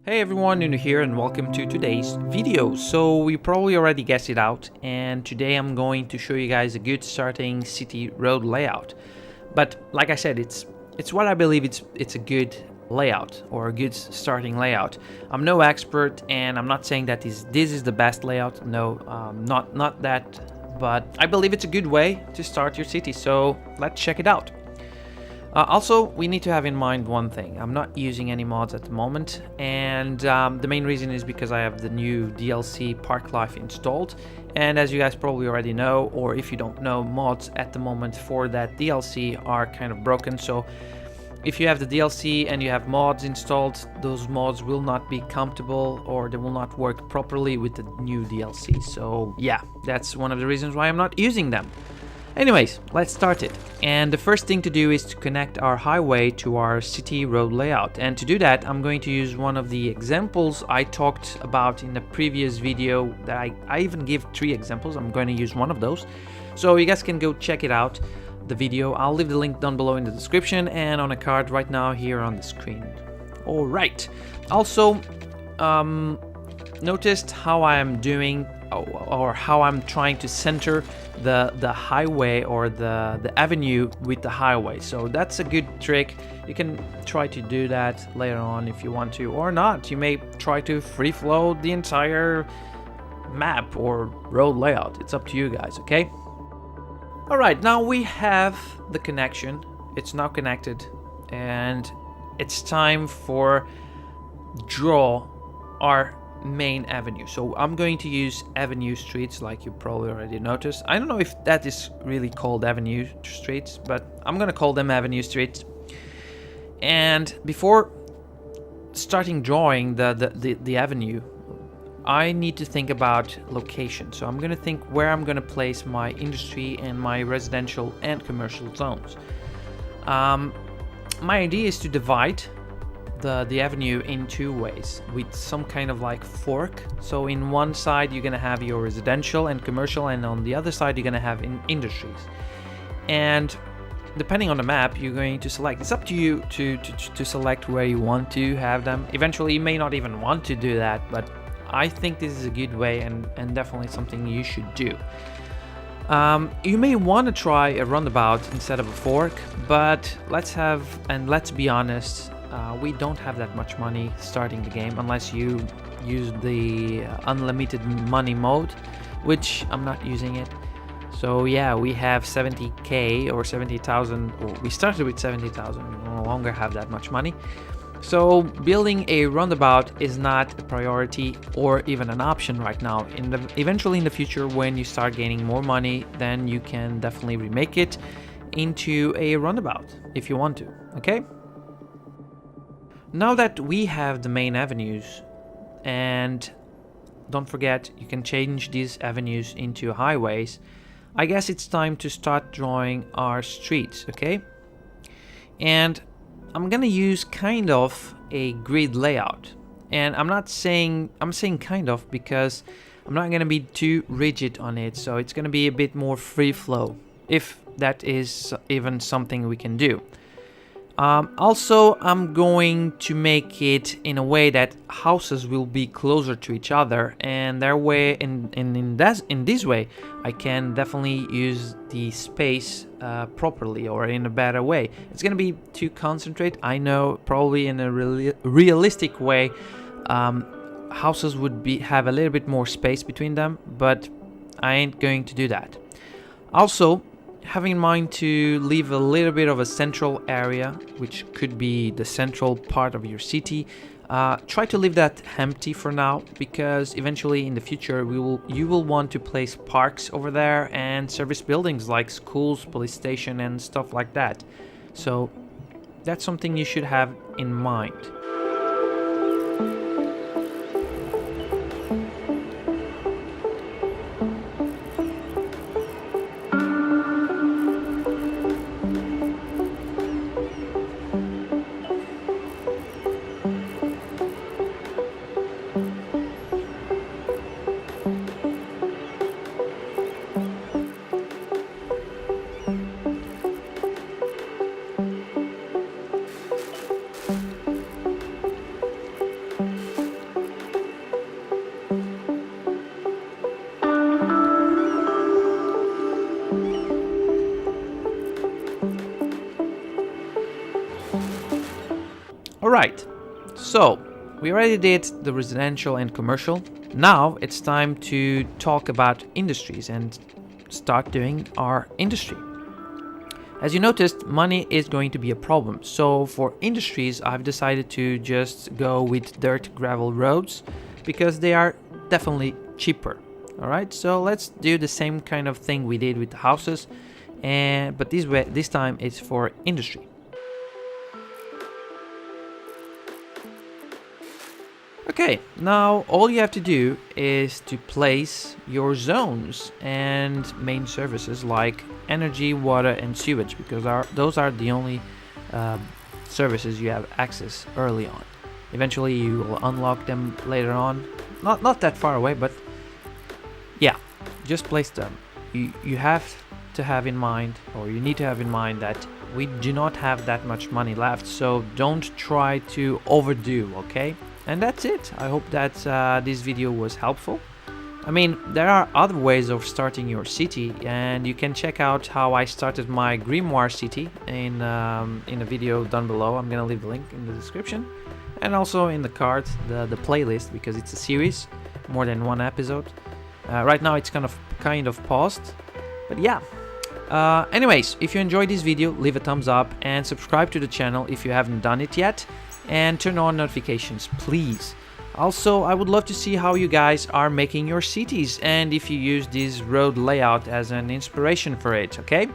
Hey everyone, Nuno here and welcome to today's video. So you probably already guessed it out, and today I'm going to show you guys a good starting city road layout. But like I said, it's what I believe it's a good layout or a good starting layout. I'm no expert and I'm not saying that this is the best layout. No, not that, but I believe it's a good way to start your city. So let's check it out. Also, we need to have in mind one thing. I'm not using any mods at the moment, and the main reason is because I have the new DLC Park Life installed. And as you guys probably already know, or if you don't know, mods at the moment for that DLC are kind of broken. So if you have the DLC and you have mods installed, those mods will not be compatible or they will not work properly with the new DLC. So yeah, that's one of the reasons why I'm not using them. Anyways, let's start it. And the first thing to do is to connect our highway to our city road layout. And to do that, I'm going to use one of the examples I talked about in the previous video. That I even give 3 examples. I'm going to use one of those. So you guys can go check it out, the video. I'll leave the link down below in the description and on a card right now here on the screen. All right. Also, noticed how I am doing or how I'm trying to center the highway or the avenue with the highway. So that's a good trick. You can try to do that later on if you want to, or not. You may try to free flow the entire map or road layout. It's up to you guys, okay? All right, now we have the connection. It's now connected and it's time for draw our main avenue. So I'm going to use avenue streets, like you probably already noticed. I don't know if that is really called avenue streets, but I'm gonna call them avenue streets. And before starting drawing the avenue, I need to think about location. So I'm gonna think where I'm gonna place my industry and my residential and commercial zones. My idea is to divide the avenue in 2 ways with some kind of like fork. So in one side you're gonna have your residential and commercial, and on the other side you're gonna have industries. And depending on the map you're going to select. It's up to you to select where you want to have them. Eventually you may not even want to do that, but I think this is a good way and definitely something you should do. You may want to try a roundabout instead of a fork, but let's be honest, we don't have that much money starting the game unless you use the unlimited money mode, which I'm not using it. So yeah, we have 70k or 70,000, or we started with 70,000. We no longer have that much money. So building a roundabout is not a priority or even an option right now. Eventually in the future, when you start gaining more money, then you can definitely remake it into a roundabout if you want to, okay? Now that we have the main avenues, and don't forget you can change these avenues into highways, I guess it's time to start drawing our streets, okay? And I'm gonna use kind of a grid layout. And I'm saying kind of because I'm not gonna be too rigid on it, so it's gonna be a bit more free flow, if that is even something we can do. Also, I'm going to make it in a way that houses will be closer to each other, and that way, in this way, I can definitely use the space properly or in a better way. It's gonna be too concentrate, I know. Probably in a realistic way, houses would have a little bit more space between them, but I ain't going to do that. Also, having in mind to leave a little bit of a central area, which could be the central part of your city. Try to leave that empty for now, because eventually in the future you will want to place parks over there and service buildings like schools, police station and stuff like that. So that's something you should have in mind. Alright, so we already did the residential and commercial. Now it's time to talk about industries and start doing our industry. As you noticed, money is going to be a problem. So for industries, I've decided to just go with dirt gravel roads because they are definitely cheaper. Alright, so let's do the same kind of thing we did with the houses, but this time it's for industry. Okay, now all you have to do is to place your zones and main services like energy, water and sewage, because those are the only services you have access early on. Eventually you will unlock them later on, not that far away, but yeah, just place them. You have to have in mind, or you need to have in mind, that we do not have that much money left, so don't try to overdo, okay? And that's it. I hope that this video was helpful. I mean, there are other ways of starting your city, and you can check out how I started my Grimoire city in a video down below. I'm gonna leave the link in the description, and also in the card, the playlist, because it's a series, more than one episode. Right now it's kind of paused, but yeah. Anyways, if you enjoyed this video, leave a thumbs up and subscribe to the channel if you haven't done it yet. And turn on notifications, please. Also, I would love to see how you guys are making your cities and if you use this road layout as an inspiration for it, okay?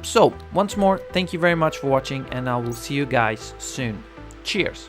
So, once more, thank you very much for watching, and I will see you guys soon. Cheers!